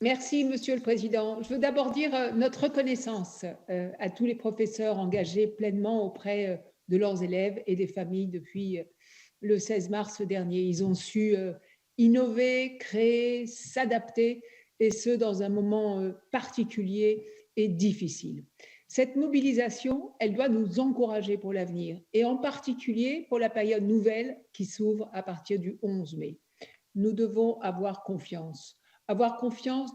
Merci, Monsieur le Président. Je veux d'abord dire notre reconnaissance à tous les professeurs engagés pleinement auprès de leurs élèves et des familles depuis le 16 mars dernier. Ils ont su innover, créer, s'adapter, et ce, dans un moment particulier et difficile. Cette mobilisation, elle doit nous encourager pour l'avenir, et en particulier pour la période nouvelle qui s'ouvre à partir du 11 mai. Nous devons avoir confiance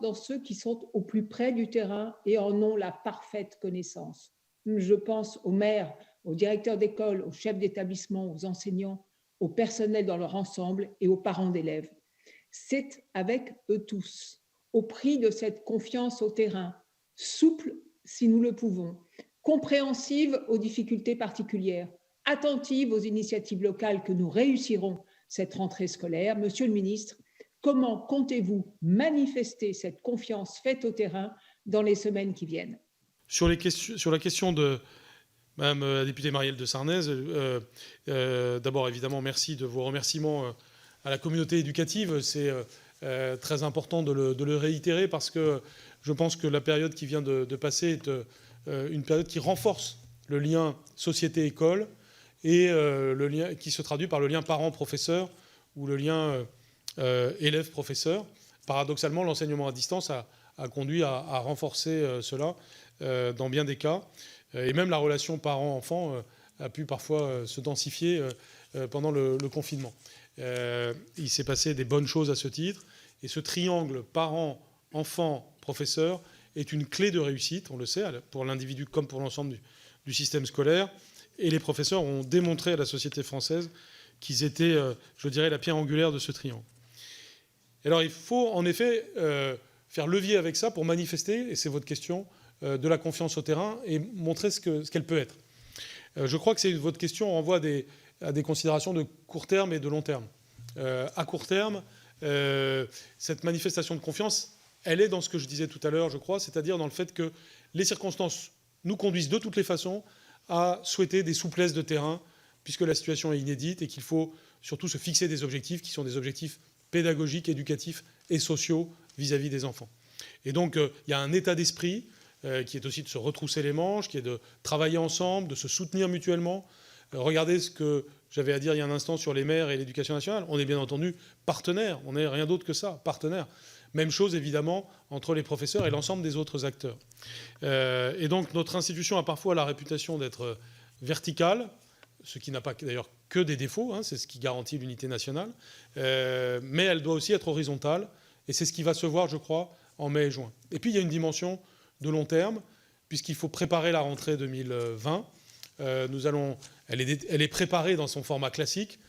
dans ceux qui sont au plus près du terrain et en ont la parfaite connaissance. Je pense aux maires, aux directeurs d'école, aux chefs d'établissement, aux enseignants, au personnel dans leur ensemble et aux parents d'élèves. C'est avec eux tous, au prix de cette confiance au terrain, souple si nous le pouvons, compréhensive aux difficultés particulières, attentive aux initiatives locales que nous réussirons cette rentrée scolaire. Monsieur le ministre, comment comptez-vous manifester cette confiance faite au terrain dans les semaines qui viennent? Sur la question de Madame la députée Marielle de Sarnez, d'abord évidemment merci de vos remerciements à la communauté éducative. C'est très important de le réitérer parce que je pense que la période qui vient de passer est une période qui renforce le lien société-école et le lien qui se traduit par le lien parent-professeur ou le lien élève-professeur. Paradoxalement, l'enseignement à distance a conduit à renforcer cela dans bien des cas. Et même la relation parent-enfant a pu parfois se densifier pendant le confinement. Il s'est passé des bonnes choses à ce titre. Et ce triangle parent, enfant, professeur est une clé de réussite, on le sait, pour l'individu comme pour l'ensemble du système scolaire. Et les professeurs ont démontré à la société française qu'ils étaient, je dirais, la pierre angulaire de ce triangle. Alors il faut en effet faire levier avec ça pour manifester, et c'est votre question, de la confiance au terrain et montrer ce qu'elle peut être. Je crois que votre question renvoie à des considérations de court terme et de long terme. À court terme, cette manifestation de confiance, elle est dans ce que je disais tout à l'heure, je crois, c'est-à-dire dans le fait que les circonstances nous conduisent de toutes les façons à souhaiter des souplesses de terrain, puisque la situation est inédite et qu'il faut surtout se fixer des objectifs qui sont des objectifs pédagogiques, éducatifs et sociaux vis-à-vis des enfants. Et donc, il y a un état d'esprit qui est aussi de se retrousser les manches, qui est de travailler ensemble, de se soutenir mutuellement. Regardez ce que j'avais à dire il y a un instant sur les maires et l'éducation nationale. On est bien entendu partenaires, on n'est rien d'autre que ça, partenaires. Même chose évidemment entre les professeurs et l'ensemble des autres acteurs. Et donc notre institution a parfois la réputation d'être verticale, ce qui n'a pas d'ailleurs que des défauts, hein, c'est ce qui garantit l'unité nationale, mais elle doit aussi être horizontale, et c'est ce qui va se voir, je crois, en mai et juin. Et puis il y a une dimension de long terme, puisqu'il faut préparer la rentrée 2020. Elle est préparée dans son format classique.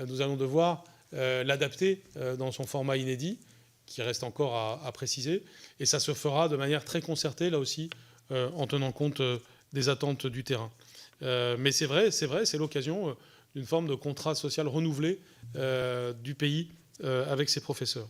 Nous allons devoir l'adapter dans son format inédit, qui reste encore à préciser. Et ça se fera de manière très concertée, là aussi, en tenant compte des attentes du terrain. Mais c'est vrai, c'est l'occasion d'une forme de contrat social renouvelé du pays avec ses professeurs.